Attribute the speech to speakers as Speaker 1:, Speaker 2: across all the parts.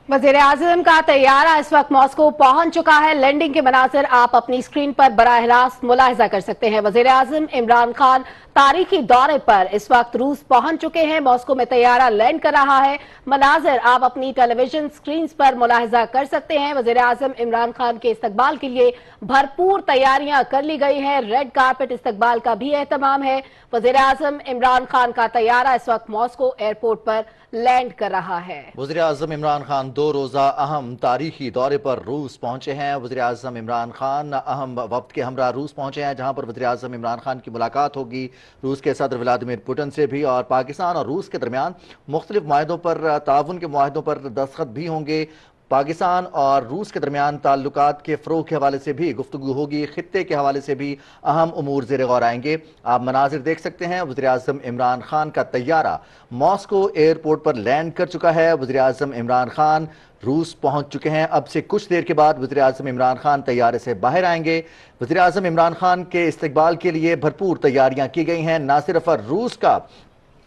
Speaker 1: वज़ीर-ए-आज़म का तैयारा इस वक्त मॉस्को पहुंच चुका है। लैंडिंग के मनाज़िर आप अपनी स्क्रीन पर बराह रास्त मुलाहिजा कर सकते हैं। वज़ीर-ए-आज़म इमरान खान तारीखी दौरे पर इस वक्त रूस पहुंच चुके हैं। मॉस्को में तैयारा लैंड कर रहा है। मनाज़िर आप अपनी टेलीविजन स्क्रीन पर मुलाहिजा कर सकते हैं। वज़ीर-ए-आज़म इमरान खान के इस्तकबाल के लिए भरपूर तैयारियां कर ली गई हैं। रेड कारपेट इस्तकबाल का भी एहतमाम है। वज़ीर-ए-आज़म इमरान खान का तैयारा इस वक्त मॉस्को एयरपोर्ट पर लैंड कर रहा है।
Speaker 2: वज़ीर-ए-आज़म इमरान खान 2 रोज़ा अहम तारीखी दौरे पर रूस पहुंचे हैं। वज़ीर-ए-आज़म इमरान खान अहम वक्त के हमरा रूस पहुंचे हैं, जहां पर वज़ीर-ए-आज़म इमरान खान की मुलाकात होगी रूस के सदर व्लादिमीर पुतिन से भी, और पाकिस्तान और रूस के दरमियान मुख्तलिफ माहदों पर ताउन के माहदों पर दस्तखत भी होंगे। पाकिस्तान और रूस के दरमियान ताल्लुकात के फ़रोग़ के हवाले से भी गुफ्तगू होगी। खित्ते के हवाले से भी अहम उमूर ज़ेर गौर आएंगे। आप मनाजिर देख सकते हैं। वज़ीर-ए-आज़म इमरान खान का तैयारा मॉस्को एयरपोर्ट पर लैंड कर चुका है। वज़ीर-ए-आज़म इमरान खान रूस पहुंच चुके हैं। अब से कुछ देर के बाद वज़ीर-ए-आज़म इमरान खान तैयारे से बाहर आएंगे। वज़ीर-ए-आज़म इमरान खान के इस्तकबाल के लिए भरपूर तैयारियां की गई हैं। न सिर्फ रूस का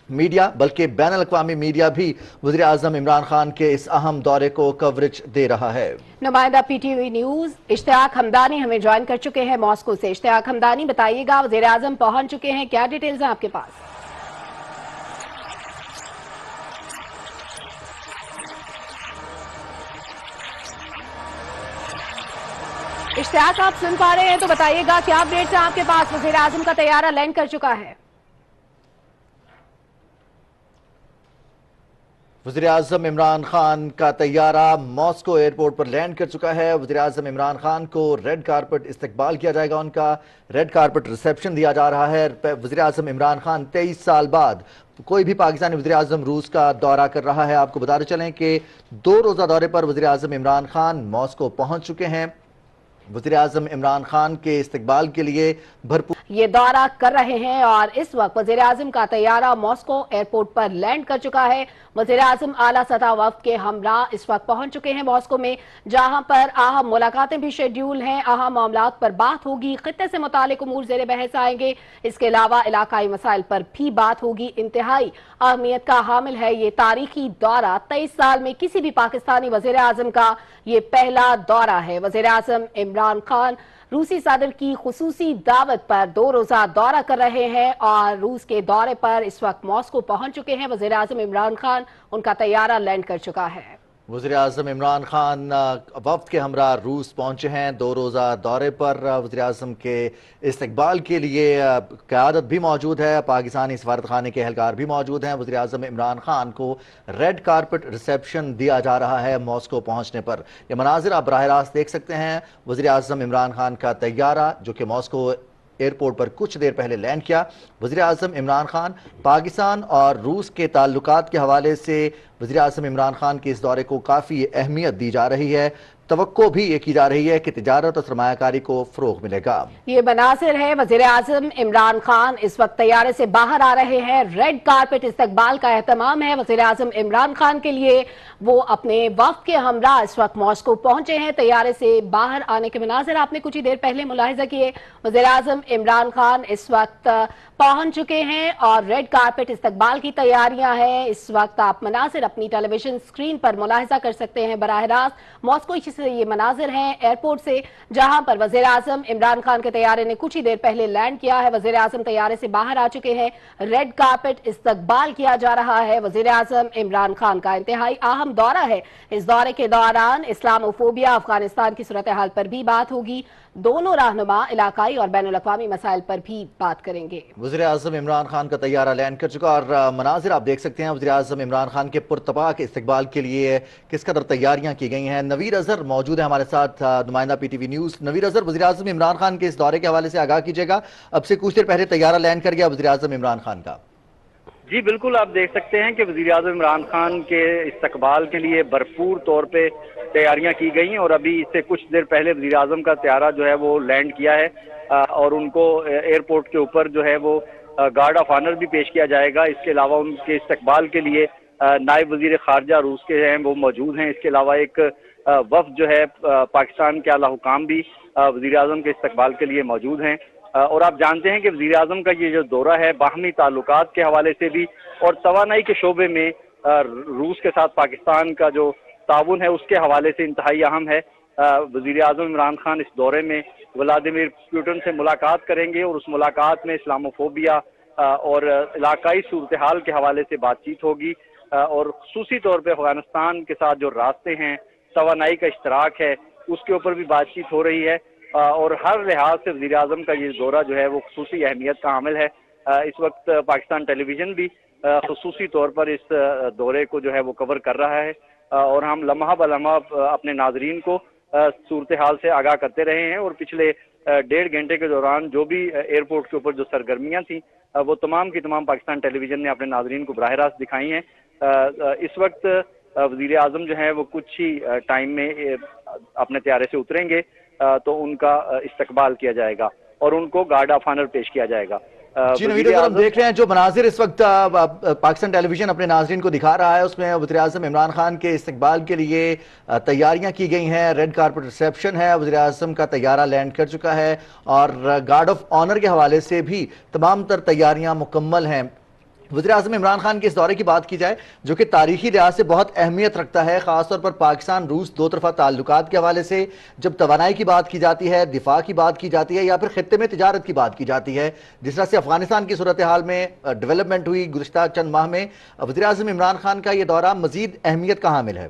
Speaker 2: मीडिया बल्कि बैन अल-अक़वामी मीडिया भी वज़ीर-ए-आज़म इमरान खान के इस अहम दौरे को कवरेज दे रहा है।
Speaker 1: नुमाइंदा पीटीवी न्यूज इश्तियाक हमदानी हमें ज्वाइन कर चुके हैं मॉस्को से। इश्तियाक हमदानी, बताइएगा, वज़ीर-ए-आज़म पहुंच चुके हैं, क्या डिटेल्स हैं आपके पास? इश्तियाक, आप सुन पा रहे हैं तो बताइएगा, क्या अपडेट्स हैं आपके पास? वज़ीर-ए-आज़म का तैयारा लैंड कर चुका है।
Speaker 2: वज़ीर-ए-आज़म इमरान खान का तैयारा मॉस्को एयरपोर्ट पर लैंड कर चुका है। वज़ीर-ए-आज़म इमरान खान को रेड कारपेट इस्तकबाल किया जाएगा, उनका रेड कारपेट रिसेप्शन दिया जा रहा है। वज़ीर-ए-आज़म इमरान खान 23 साल बाद कोई भी पाकिस्तानी वज़ीर-ए-आज़म रूस का दौरा कर रहा है। आपको बताते चलें कि 2 रोज़ा दौरे पर वज़ीर-ए-आज़म इमरान खान मॉस्को पहुंच चुके हैं। वज़ीर-ए-आज़म इमरान खान के इस्तकबाल के लिए भरपूर
Speaker 1: ये दौरा कर रहे हैं और इस वक्त वज़ीर-ए-आज़म का तैयारा मॉस्को एयरपोर्ट पर लैंड कर चुका है। वज़ीर-ए-आज़म आला सतह वफ़द के हमरा इस वक्त पहुंच चुके हैं मॉस्को में, जहां पर अहम मुलाकातें भी शेड्यूल हैं। अहम मामलात पर बात होगी, खित्ते से मुतालिक उमूर ज़ेर बहस आएंगे। इसके अलावा इलाकाई मसाइल पर भी बात होगी। इंतहाई अहमियत का हामिल है ये तारीखी दौरा। 23 साल में किसी भी पाकिस्तानी वज़ीर-ए-आज़म का ये पहला दौरा है। वज़ीर-ए-आज़म इमरान खान रूसी सदर की खुसूसी दावत पर 2 रोज़ा दौरा कर रहे हैं और रूस के दौरे पर इस वक्त मॉस्को पहुंच चुके हैं। वज़ीर-ए-आज़म इमरान खान, उनका तैयारा लैंड कर चुका है।
Speaker 2: वज़ीर-ए-आज़म इमरान खान वफ़द के हमरा रूस पहुंचे हैं 2 रोज़ा दौरे पर। वज़ीर-ए-आज़म के इस्तकबाल के लिए क़यादत भी मौजूद है, पाकिस्तानी सफारत खाने के एहलकार भी मौजूद हैं। वज़ीर-ए-आज़म इमरान खान को रेड कारपेट रिसेप्शन दिया जा रहा है मॉस्को पहुंचने पर। यह मनाजिर आप बराह रास्त देख सकते हैं। वज़ीर-ए-आज़म इमरान खान का तैयारा जो कि मॉस्को एयरपोर्ट पर कुछ देर पहले लैंड किया। वज़ीर-ए-आज़म इमरान खान पाकिस्तान और रूस के ताल्लुकात के हवाले से वज़ीर-ए-आज़म इमरान खान के इस दौरे को काफ़ी अहमियत दी जा रही है। तवक्को भी ये की जा रही है कि तिजारत और सरमायाकारी को फ़रोग़ मिलेगा।
Speaker 1: ये मनासिर है। वज़ीर-ए-आज़म इमरान खान इस वक्त तैयारे से बाहर आ रहे हैं। रेड कारपेट इस्तकबाल का एहतमाम है वज़ीर-ए-आज़म इमरान खान के लिए। वो अपने वक्त के हमरा इस वक्त मॉस्को पहुंचे हैं। तैयारे से बाहर आने के मनासिर आपने कुछ ही देर पहले मुलाहिजा किए। वज़ीर-ए-आज़म इमरान खान इस वक्त पहुंच चुके हैं और रेड कारपेट इस्तकबाल की तैयारियां हैं। इस वक्त आप मनासिर अपनी टेलीविजन स्क्रीन पर मुलाहिजा कर सकते हैं बराह रास्त। मॉस्को ये मनाजिर हैं एयरपोर्ट से, जहां पर वज़ीर-ए-आज़म इमरान खान के तैयारे ने कुछ ही देर पहले लैंड किया है। वज़ीर-ए-आज़म तैयारे से बाहर आ चुके हैं। रेड कारपेट इस्तकबाल किया जा रहा है। वज़ीर-ए-आज़म इमरान खान का इंतहाई अहम दौरा है। इस दौरे के दौरान इस्लामोफोबिया, अफगानिस्तान की सूरत हाल पर भी बात होगी। दोनों रहनुमा इलाकाई और बैनुल अक़वामी मसाइल पर भी बात करेंगे।
Speaker 2: वज़ीर-ए-आज़म इमरान खान का तैयारा लैंड कर चुका और मनाजिर आप देख सकते हैं। वज़ीर-ए-आज़म इमरान खान के पुरतपाक इस्तकबाल के लिए किस कदर तैयारियां की गई हैं। नवीर अज़हर मौजूद है हमारे साथ, नुमाइंदा पीटीवी न्यूज़। नवीर अज़हर, वज़ीर-ए-आज़म इमरान खान के इस दौरे के हवाले से आगाह कीजिएगा। अब से कुछ देर पहले तैयारा लैंड कर गया वज़ीर-ए-आज़म इमरान खान का।
Speaker 3: जी बिल्कुल, आप देख सकते हैं कि वज़ीर-ए-आज़म इमरान खान के इस्तकबाल के लिए भरपूर तौर पे तैयारियां की गई और अभी इससे कुछ देर पहले वज़ीर-ए-आज़म का तैयारा जो है वो लैंड किया है और उनको एयरपोर्ट के ऊपर जो है वो गार्ड ऑफ ऑनर भी पेश किया जाएगा। इसके अलावा उनके इस्तकबाल के लिए नायब वज़ीर ख़ारजा रूस के हैं वो मौजूद हैं। इसके अलावा एक वफ़द जो है पाकिस्तान के आला हुकाम भी वज़ीर-ए-आज़म के इस्तकबाल के लिए मौजूद हैं। और आप जानते हैं कि वज़ीर-ए-आज़म का ये जो दौरा है बाहमी ताल्लुकात के हवाले से भी और तवानाई के शोबे में रूस के साथ पाकिस्तान का जो ताउन है उसके हवाले से इंतहाई अहम है। वजीर आज़म इमरान खान इस दौरे में व्लादिमीर पुतिन से मुलाकात करेंगे और उस मुलाकात में इस्लामोफोबिया और इलाकाई सूरत हाल के हवाले से बातचीत होगी और खुसूसी तौर पर अफगानिस्तान के साथ जो रास्ते हैं, तवानाई का इश्तराक है, उसके ऊपर भी बातचीत हो रही है और हर लिहाज से वज़ीर आज़म का ये दौरा जो है वो खुसूसी अहमियत का हामिल है। इस वक्त पाकिस्तान टेलीविज़न भी खुसूसी तौर पर इस दौरे को जो है वो कवर कर रहा है और हम लम्हा ब लम्हा अपने नाजरीन को सूरत हाल से आगाह करते रहे हैं और पिछले 1.5 घंटे के दौरान जो भी एयरपोर्ट के ऊपर जो सरगर्मियां थी वो तमाम की तमाम पाकिस्तान टेलीविज़न ने अपने नाजरीन को बराह रास्त दिखाई हैं। इस वक्त वज़ीर आज़म जो है वो कुछ ही टाइम में अपने तैयारे से उतरेंगे तो उनका इस्तकबाल किया जाएगा और उनको गार्ड ऑफ ऑनर पेश किया जाएगा।
Speaker 2: जी नवीद, हम देख रहे हैं जो मनाजिर इस वक्त पाकिस्तान टेलीविजन अपने नाजरीन को दिखा रहा है, उसमें वज़ीर आज़म इमरान खान के इस्तकबाल के लिए तैयारियां की गई हैं। रेड कारपेट रिसेप्शन है, वज़ीर आज़म का तैयारा लैंड कर चुका है और गार्ड ऑफ ऑनर के हवाले से भी तमाम तर तैयारियां मुकम्मल हैं। वज़ीर आज़म इमरान खान के इस दौरे की बात की जाए जो कि तारीखी लिहाज से बहुत अहमियत रखता है, ख़ासतौर पर पाकिस्तान रूस दो तरफा ताल्लुकात के हवाले से। जब तवानाई की बात की जाती है, दिफा की बात की जाती है या फिर खित्ते में तिजारत की बात की जाती है, जिस तरह से अफगानिस्तान की सूरत हाल में डेवलपमेंट हुई गुज़िश्ता चंद माह में, वज़ीर आज़म इमरान खान का ये दौरा मज़ीद अहमियत का हामिल है।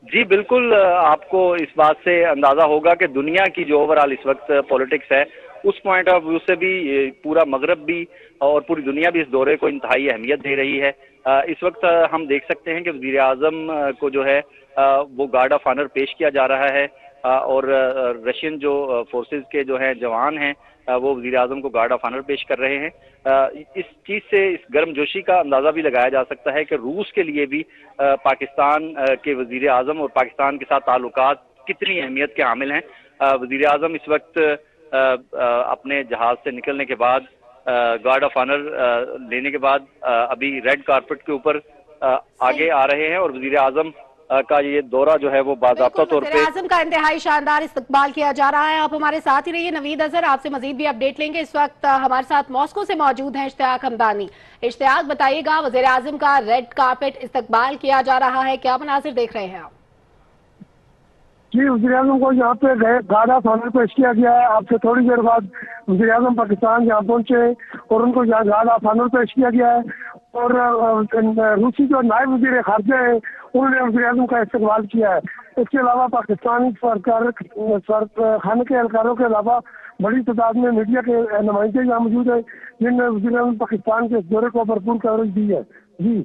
Speaker 3: जी बिल्कुल, आपको इस बात से अंदाज़ा होगा कि दुनिया की जो ओवरऑल इस वक्त पॉलिटिक्स है उस पॉइंट ऑफ व्यू से भी पूरा मगरब भी और पूरी दुनिया भी इस दौरे को इंतहाई अहमियत दे रही है। इस वक्त हम देख सकते हैं कि वज़ीर आज़म को जो है वो गार्ड ऑफ ऑनर पेश किया जा रहा है और रशियन जो फोर्सेस के जो हैं जवान हैं वो वज़ीर आज़म को गार्ड ऑफ ऑनर पेश कर रहे हैं। इस चीज़ से, इस गर्मजोशी का अंदाज़ा भी लगाया जा सकता है कि रूस के लिए भी पाकिस्तान के वज़ीर आज़म और पाकिस्तान के साथ ताल्लुकात कितनी अहमियत के हामिल हैं। वज़ीर आज़म इस वक्त अपने जहाज से निकलने के बाद गार्ड ऑफ ऑनर लेने के बाद अभी रेड कारपेट के ऊपर आगे आ रहे हैं और वज़ीर आज़म का ये दौरा जो है वो बाज़ाब्ता तौर पे
Speaker 1: आज़म का इंतहाई शानदार इस्तकबाल किया जा रहा है। आप हमारे साथ ही रहिए। नवीद अजहर, आपसे मजीद भी अपडेट लेंगे। इस वक्त हमारे साथ मॉस्को से मौजूद हैं इश्तियाक हमदानी। इश्तियाक, बताइएगा, वज़ीर आज़म का रेड कारपेट इस्तकबाल किया जा रहा है, क्या मनाज़िर देख रहे हैं आप?
Speaker 4: जी, वज़ीर आज़म को यहाँ पे गार्ड ऑफ ऑनर पेश किया गया है। आपसे थोड़ी देर बाद वज़ीर आज़म पाकिस्तान यहाँ पहुंचे और उनको यहाँ गार्ड ऑफ ऑनर पेश किया गया है और रूसी जो नायब वज़ीर खारजा है उन्होंने वज़ीर आज़म का इस्तकबाल किया है। इसके अलावा पाकिस्तानी सरकार खाने के एहलकारों के अलावा बड़ी तादाद में मीडिया के नुमाइंदे यहाँ मौजूद है जिनने वज़ीर आज़म पाकिस्तान के इस दौरे को भरपूर कवरेज दी है। जी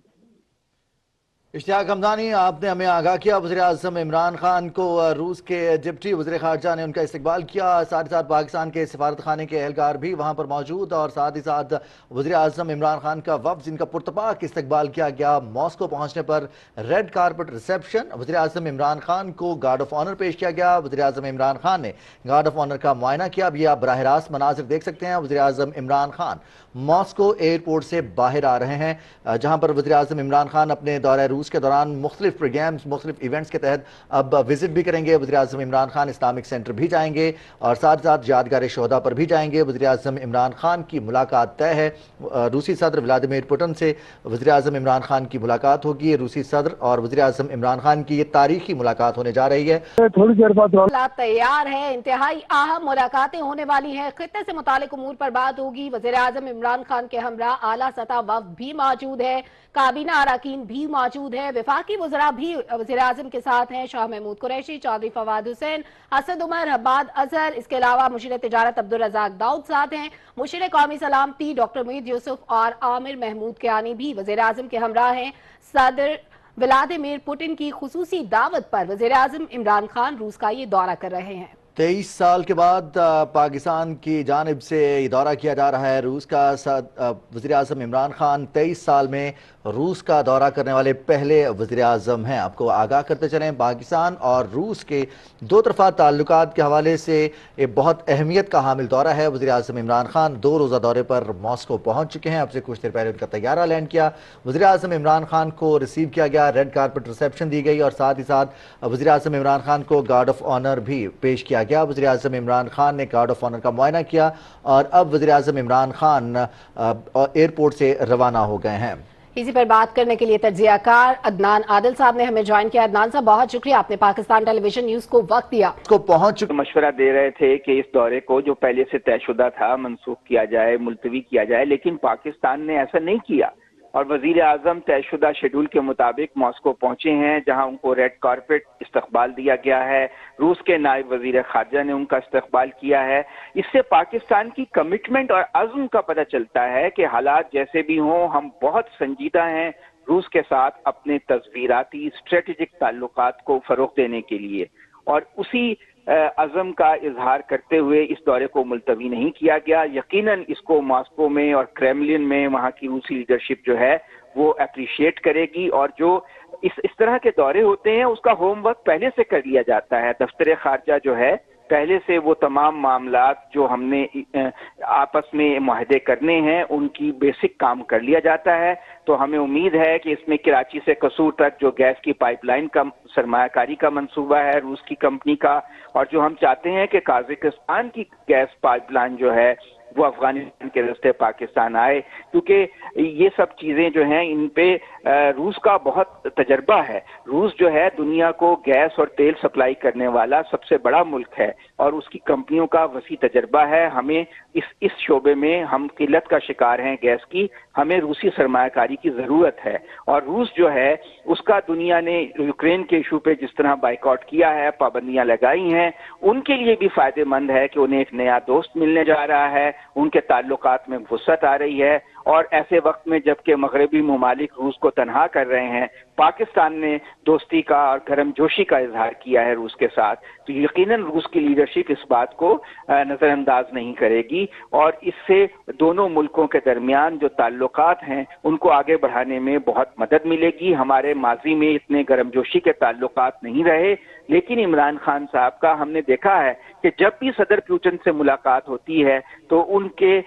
Speaker 2: इश्तियाक हमदानी, आपने हमें आगाह किया वज़ीर आज़म इमरान खान को रूस के डिप्टी वज़ीर ख़ारजा ने उनका इस्तकबाल किया। साथ ही साथ पाकिस्तान के सफारत खाने के एहलकार भी वहाँ पर मौजूद और साथ ही साथ वज़ीर आज़म इमरान खान का वफ़द जिनका पुरतपाक इस्तकबाल किया गया। मॉस्को पहुँचने पर रेड कारपेट रिसेप्शन, वज़ीर आज़म इमरान खान को गार्ड ऑफ ऑनर पेश किया गया। वज़ीर आज़म इमरान खान ने गार्ड ऑफ ऑनर का मुआयना किया। अब ये आप बराह रास्त मनाज़िर देख सकते हैं। वज़ीर आज़म इमरान खान मॉस्को एयरपोर्ट से बाहर आ रहे हैं जहाँ पर वज़ीर आज़म इमरान खान अपने दौरे रूस के दौरान मुख्तलिफ प्रोग्राम्स, मुख्तलिफ इवेंट्स के तहत अब विजिट भी करेंगे। वज़ीर आज़म इमरान खान इस्लामिक सेंटर भी जाएंगे और साथ साथ यादगार शोहदा पर भी जाएंगे। वज़ीर आज़म इमरान खान की मुलाकात तय है। रूसी सदर व्लादिमीर पुतिन से वज़ीर आज़म इमरान खान की मुलाकात होगी। रूसी सदर और वज़ीर आज़म इमरान खान की ये तारीखी मुलाकात होने जा रही है।
Speaker 4: थोड़ी देर बाद
Speaker 1: तैयार है, इंतहाई अहम मुलाकातें होने वाली हैं, खित्ते से मुतालिक उमूर पर बात होगी। वज़ीर आज़म इमरान खान के हमरा आला सतह वफ़द भी मौजूद है, काबीना अरकान भी मौजूद है, वफाकी वज़रा भी वज़ीर आज़म के साथ हैं। शाह महमूद कुरैशी, चौधरी फवाद हुसैन, असद उमर, हब्बाद अजहर, इसके अलावा मुशीर तिजारत अब्दुल रज़ाक दाऊद साथ हैं। मुशीर कौमी सलामती डॉक्टर मुईद यूसुफ और आमिर महमूद कियानी भी वज़ीर आज़म के हमरा हैं। सदर व्लादिमीर पुतिन की खुसूसी दावत पर वज़ीर आज़म इमरान खान रूस का ये दौरा कर रहे हैं।
Speaker 2: 23 साल के बाद पाकिस्तान की जानिब से ये दौरा किया जा रहा है रूस का। वज़ीर आज़म इमरान खान 23 साल में रूस का दौरा करने वाले पहले वज़ीर आज़म हैं। आपको आगाह करते चलें, पाकिस्तान और रूस के दो तरफा ताल्लुकात के हवाले से ये बहुत अहमियत का हामिल दौरा है। वज़ीर आज़म इमरान खान 2 रोज़ा दौरे पर मॉस्को पहुँच चुके हैं। अब से कुछ देर पहले उनका तैयारा लैंड किया। वज़ीर आज़म इमरान खान को रिसीव किया गया, रेड कारपेट रिसेप्शन दी गई और साथ ही साथ वज़ीर आज़म इमरान खान को गार्ड ऑफ ऑनर भी पेश किया गया। वज़ीर आज़म इमरान खान ने गार्ड ऑफ ऑनर का मुआयना किया और अब वज़ीर आज़म इमरान खान एयरपोर्ट से रवाना हो गए हैं।
Speaker 1: इसी पर बात करने के लिए तज्जिया कार अदनान आदिल साहब ने हमें ज्वाइन किया। अदनान साहब, बहुत शुक्रिया, आपने पाकिस्तान टेलीविजन न्यूज को वक्त दिया।
Speaker 2: को पहुंच चुके
Speaker 5: मशवरा दे रहे थे कि इस दौरे को जो पहले से तयशुदा था मनसूख किया जाए, मुलतवी किया जाए, लेकिन पाकिस्तान ने ऐसा नहीं किया और वजीर आजम तयशुदा शेड्यूल के मुताबिक मॉस्को पहुंचे हैं, जहां उनको रेड कारपेट इस्तकबाल दिया गया है। रूस के नायब वजीर खारजा ने उनका इस्तकबाल किया है। इससे पाकिस्तान की कमिटमेंट और अज़्म का पता चलता है कि हालात जैसे भी हों, हम बहुत संजीदा हैं रूस के साथ अपने तस्वीराती स्ट्रेटेजिक ताल्लुकात को फरोग देने के लिए, और उसी अज़म का इजहार करते हुए इस दौरे को मुलतवी नहीं किया गया। यकीनन इसको मॉस्को में और क्रेमलिन में वहाँ की रूसी लीडरशिप जो है वो अप्रिशिएट करेगी, और जो इस तरह के दौरे होते हैं उसका होमवर्क पहले से कर लिया जाता है। दफ्तर खारजा जो है पहले से वो तमाम मामलात जो हमने आपस में मुआहदे करने हैं उनकी बेसिक काम कर लिया जाता है। तो हमें उम्मीद है कि इसमें कराची से कसूर तक जो गैस की पाइपलाइन का सरमायाकारी का मंसूबा है रूस की कंपनी का, और जो हम चाहते हैं कि काज़ाकिस्तान की गैस पाइपलाइन जो है वो अफगानिस्तान के रास्ते पाकिस्तान आए, क्योंकि ये सब चीज़ें जो हैं इन पे रूस का बहुत तजर्बा है। रूस जो है दुनिया को गैस और तेल सप्लाई करने वाला सबसे बड़ा मुल्क है और उसकी कंपनियों का वसी तजर्बा है। हमें इस शोबे में हम किल्लत का शिकार हैं गैस की, हमें रूसी सरमायाकारी की ज़रूरत है। और रूस जो है उसका दुनिया ने यूक्रेन के इशू पे जिस तरह बाइकआउट किया है, पाबंदियां लगाई हैं, उनके लिए भी फ़ायदेमंद है कि उन्हें एक नया दोस्त मिलने जा रहा है, उनके ताल्लुकात में वुसअत आ रही है। और ऐसे वक्त में जबकि मगरबी ममालिक रूस को तनहा कर रहे हैं, पाकिस्तान ने दोस्ती का और गर्मजोशी का इजहार किया है रूस के साथ, तो यकीनन रूस की लीडरशिप इस बात को नज़रअंदाज नहीं करेगी और इससे दोनों मुल्कों के दरमियान जो ताल्लुकात हैं उनको आगे बढ़ाने में बहुत मदद मिलेगी। हमारे माजी में इतने गर्मजोशी के ताल्लुकात नहीं रहे, लेकिन इमरान खान साहब का हमने देखा है कि जब भी सदर पुतिन से मुलाकात होती है तो उनके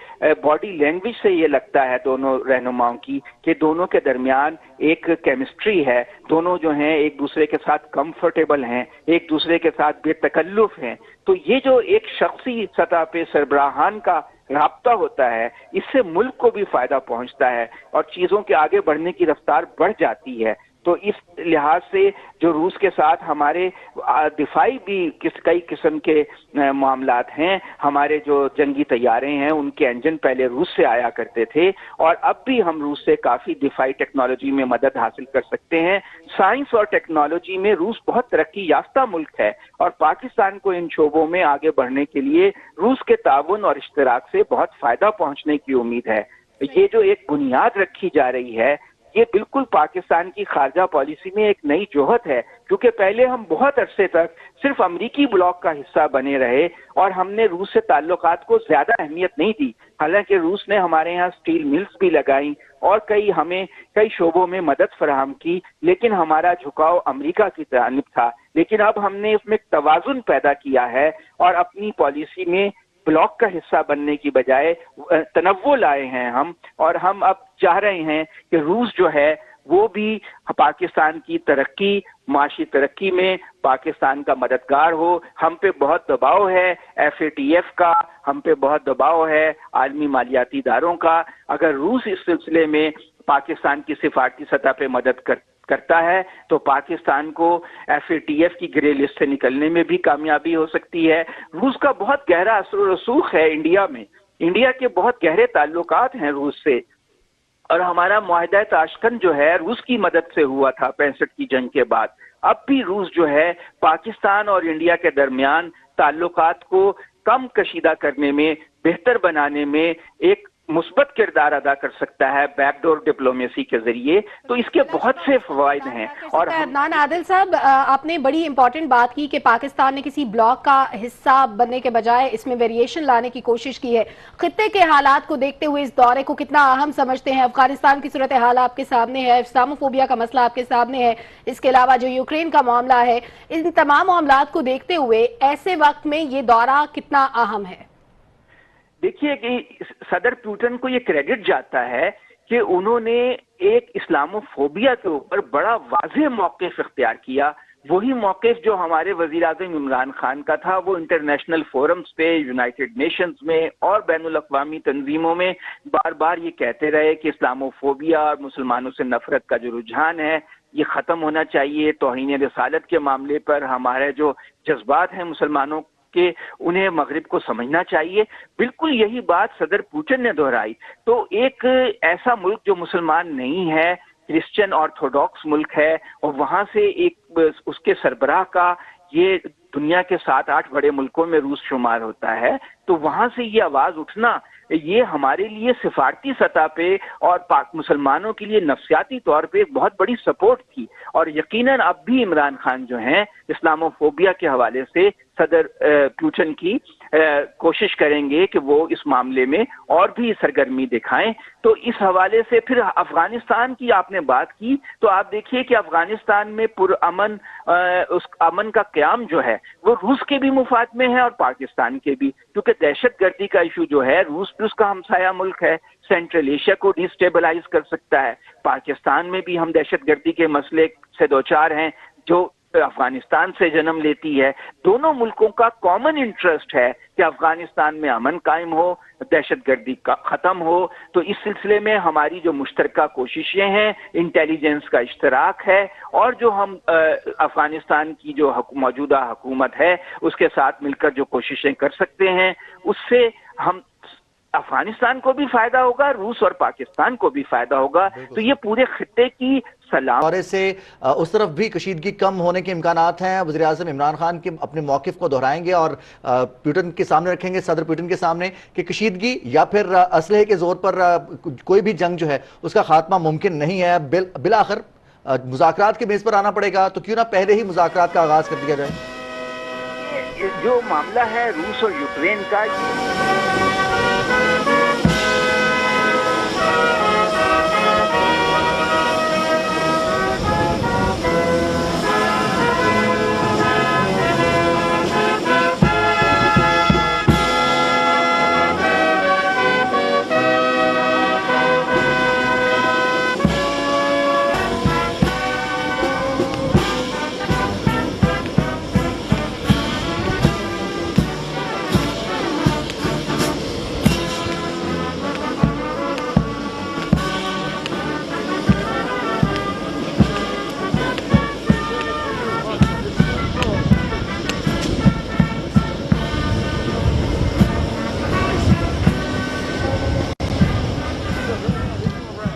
Speaker 5: बॉडी लैंग्वेज से ये लगता है दोनों रहनुमाओं की कि दोनों के दरमियान एक केमिस्ट्री है, दोनों जो हैं एक दूसरे के साथ कंफर्टेबल हैं, एक दूसरे के साथ बेतकल्लुफ हैं। तो ये जो एक शख्सी सतह पे सरबराहान का राब्ता होता है, इससे मुल्क को भी फायदा पहुंचता है और चीज़ों के आगे बढ़ने की रफ्तार बढ़ जाती है। तो इस लिहाज से जो रूस के साथ हमारे दिफाई भी कई किस्म के मामलात हैं, हमारे जो जंगी तैयारे हैं उनके इंजन पहले रूस से आया करते थे और अब भी हम रूस से काफ़ी दिफाई टेक्नोलॉजी में मदद हासिल कर सकते हैं। साइंस और टेक्नोलॉजी में रूस बहुत तरक्की याफ्ता मुल्क है और पाकिस्तान को इन शोबों में आगे बढ़ने के लिए रूस के ताउन और इश्तिराक से बहुत फ़ायदा पहुंचने की उम्मीद है। ये जो एक बुनियाद रखी जा रही है ये बिल्कुल पाकिस्तान की खारजा पॉलिसी में एक नई जोहत है, क्योंकि पहले हम बहुत अरसे तक सिर्फ अमरीकी ब्लॉक का हिस्सा बने रहे और हमने रूस से ताल्लुकात को ज्यादा अहमियत नहीं दी। हालांकि रूस ने हमारे यहाँ स्टील मिल्स भी लगाई और हमें कई शोबों में मदद फराहम की, लेकिन हमारा झुकाव अमरीका की जानिब था। लेकिन अब हमने इसमें तवाजुन पैदा किया है और अपनी पॉलिसी में ब्लॉक का हिस्सा बनने की बजाय तनव्वुर लाए हैं हम, और हम अब चाह रहे हैं कि रूस जो है वो भी पाकिस्तान की तरक्की, माशी तरक्की में पाकिस्तान का मददगार हो। हम पे बहुत दबाव है FATF का, हम पे बहुत दबाव है आलमी मालियाती इदारों का। अगर रूस इस सिलसिले में पाकिस्तान की सिफारती सतह पे मदद करता है तो पाकिस्तान को FATF की ग्रे लिस्ट से निकलने में भी कामयाबी हो सकती है। रूस का बहुत गहरा असर रसूख है इंडिया में, इंडिया के बहुत गहरे ताल्लुकात हैं रूस से, और हमारा मुआहदा ताशकंद जो है रूस की मदद से हुआ था 65 की जंग के बाद। अब भी रूस जो है पाकिस्तान और इंडिया के दरमियान ताल्लुकात को कम कशीदा करने में, बेहतर बनाने में एक मुस्बत किरदार अदा कर सकता है बैकडोर डिप्लोमेसी के जरिए। तो इसके बहुत से फवायद हैं। और
Speaker 1: अदनान आदिल साहब, आपने बड़ी इंपॉर्टेंट बात की कि पाकिस्तान ने किसी ब्लॉक का हिस्सा बनने के बजाय इसमें वेरिएशन लाने की कोशिश की है। खित्ते के हालात को देखते हुए इस दौरे को कितना अहम समझते हैं? अफगानिस्तान की सूरत हाल आपके सामने है, इस्लामोफोबिया का मसला आपके सामने है, इसके अलावा जो यूक्रेन का मामला है, इन तमाम मामलात को देखते हुए ऐसे वक्त में ये दौरा कितना अहम है?
Speaker 5: देखिए कि सदर पुतिन को ये क्रेडिट जाता है कि उन्होंने एक इस्लामोफोबिया के ऊपर बड़ा वाज़ेह मौक़िफ़ इख्तियार किया وہی موقف جو ہمارے وزیر اعظم عمران خان کا تھا، وہ انٹرنیشنل فورمز پہ، یونائٹڈ نیشنز میں اور بین الاقوامی تنظیموں میں بار بار یہ کہتے رہے کہ اسلاموفوبیا اور مسلمانوں سے نفرت کا جو رجحان ہے یہ ختم ہونا چاہیے۔ توہین رسالت کے معاملے پر ہمارے جو جذبات ہیں مسلمانوں کہ انہیں مغرب کو سمجھنا چاہیے، بالکل یہی بات صدر پوٹن نے دہرائی۔ تو ایک ایسا ملک جو مسلمان نہیں ہے، کرسچن آرتھوڈاکس ملک ہے، اور وہاں سے ایک اس کے سربراہ کا یہ دنیا کے 7-8 بڑے ملکوں میں روس شمار ہوتا ہے، تو وہاں سے یہ آواز اٹھنا یہ ہمارے لیے سفارتی سطح پہ اور پاک مسلمانوں کے لیے نفسیاتی طور پہ ایک بہت بڑی سپورٹ تھی۔ اور یقیناً اب بھی عمران خان جو ہیں اسلاموفوبیا کے حوالے سے صدر پوٹن کی کوشش کریں گے کہ وہ اس معاملے میں اور بھی سرگرمی دکھائیں۔ تو اس حوالے سے پھر افغانستان کی آپ نے بات کی، تو آپ دیکھیے کہ افغانستان میں پرامن اس امن کا قیام جو ہے وہ روس کے بھی مفاد میں ہے اور پاکستان کے بھی، کیونکہ دہشت گردی کا ایشو جو ہے روس بھی اس کا ہمسایہ ملک ہے، سینٹرل ایشیا کو ڈیسٹیبلائز کر سکتا ہے۔ پاکستان میں بھی ہم دہشت گردی کے مسئلے سے دوچار ہیں جو افغانستان سے جنم لیتی ہے۔ دونوں ملکوں کا کامن انٹرسٹ ہے کہ افغانستان میں امن قائم ہو، دہشت گردی کا ختم ہو۔ تو اس سلسلے میں ہماری جو مشترکہ کوششیں ہیں، انٹیلیجنس کا اشتراک ہے، اور جو ہم افغانستان کی جو موجودہ حکومت ہے اس کے ساتھ مل کر جو کوششیں کر سکتے ہیں، اس سے ہم افغانستان کو بھی فائدہ ہوگا، روس اور پاکستان کو بھی فائدہ ہوگا۔ تو یہ پورے خطے کی سلام
Speaker 2: دورے سے اس طرف بھی کشیدگی کم ہونے کے امکانات ہیں۔ وزیر اعظم عمران خان کے اپنے موقف کو دہرائیں گے اور پوٹن کے سامنے رکھیں گے، صدر پوٹن کے سامنے، کہ کشیدگی یا پھر اسلحے کے زور پر کوئی بھی جنگ جو ہے اس کا خاتمہ ممکن نہیں ہے، بالآخر مذاکرات کے میز پر آنا پڑے گا، تو کیوں نہ پہلے ہی مذاکرات کا آغاز کر دیا جائے۔
Speaker 5: جو معاملہ ہے روس اور یوکرین کا،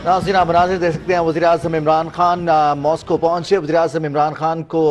Speaker 2: ناظرین آپ مناظر دیکھ سکتے ہیں، وزیر اعظم عمران خان ماسکو پہنچے۔ وزیر اعظم عمران خان کو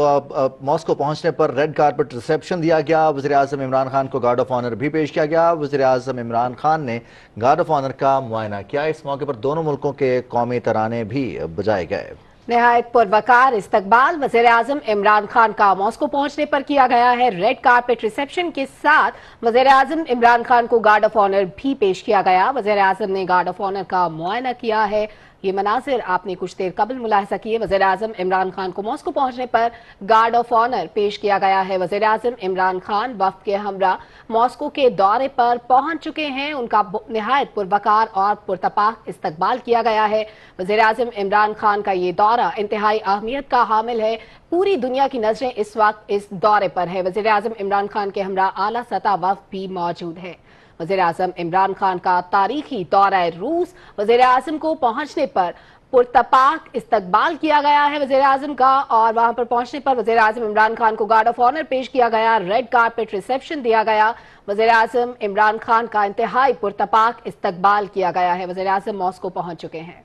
Speaker 2: ماسکو پہنچنے پر ریڈ کارپٹ ریسیپشن دیا گیا۔ وزیر اعظم عمران خان کو گارڈ آف آنر بھی پیش کیا گیا۔ وزیر اعظم عمران خان نے گارڈ آف آنر کا معائنہ کیا۔ اس موقع پر دونوں ملکوں کے قومی ترانے بھی بجائے گئے۔
Speaker 1: نہایت پروقار استقبال وزیر اعظم عمران خان کا ماسکو پہنچنے پر کیا گیا ہے۔ ریڈ کارپٹ ریسیپشن کے ساتھ وزیر اعظم عمران خان کو گارڈ آف آنر بھی پیش کیا گیا۔ وزیر اعظم نے گارڈ آف آنر کا معائنہ کیا ہے۔ یہ مناظر آپ نے کچھ دیر قبل ملاحظہ کیے۔ وزیر اعظم عمران خان کو ماسکو پہنچنے پر گارڈ آف آنر پیش کیا گیا ہے۔ وزیر اعظم عمران خان وفد کے ہمراہ ماسکو کے دورے پر پہنچ چکے ہیں۔ ان کا نہایت پروقار اور پرتپاک استقبال کیا گیا ہے۔ وزیر اعظم عمران خان کا یہ دورہ انتہائی اہمیت کا حامل ہے۔ پوری دنیا کی نظریں اس وقت اس دورے پر ہے۔ وزیر اعظم عمران خان کے ہمراہ اعلیٰ سطح وفد بھی موجود ہے۔ وزیر اعظم عمران خان کا تاریخی دورہ روس، وزیر اعظم کو پہنچنے پر پرتپاک استقبال کیا گیا ہے وزیر اعظم کا، اور وہاں پر پہنچنے پر وزیر اعظم عمران خان کو گارڈ آف آنر پیش کیا گیا، ریڈ کارپٹ ریسیپشن دیا گیا۔ وزیر اعظم عمران خان کا انتہائی پرتپاک استقبال کیا گیا ہے۔ وزیر اعظم ماسکو پہنچ چکے ہیں۔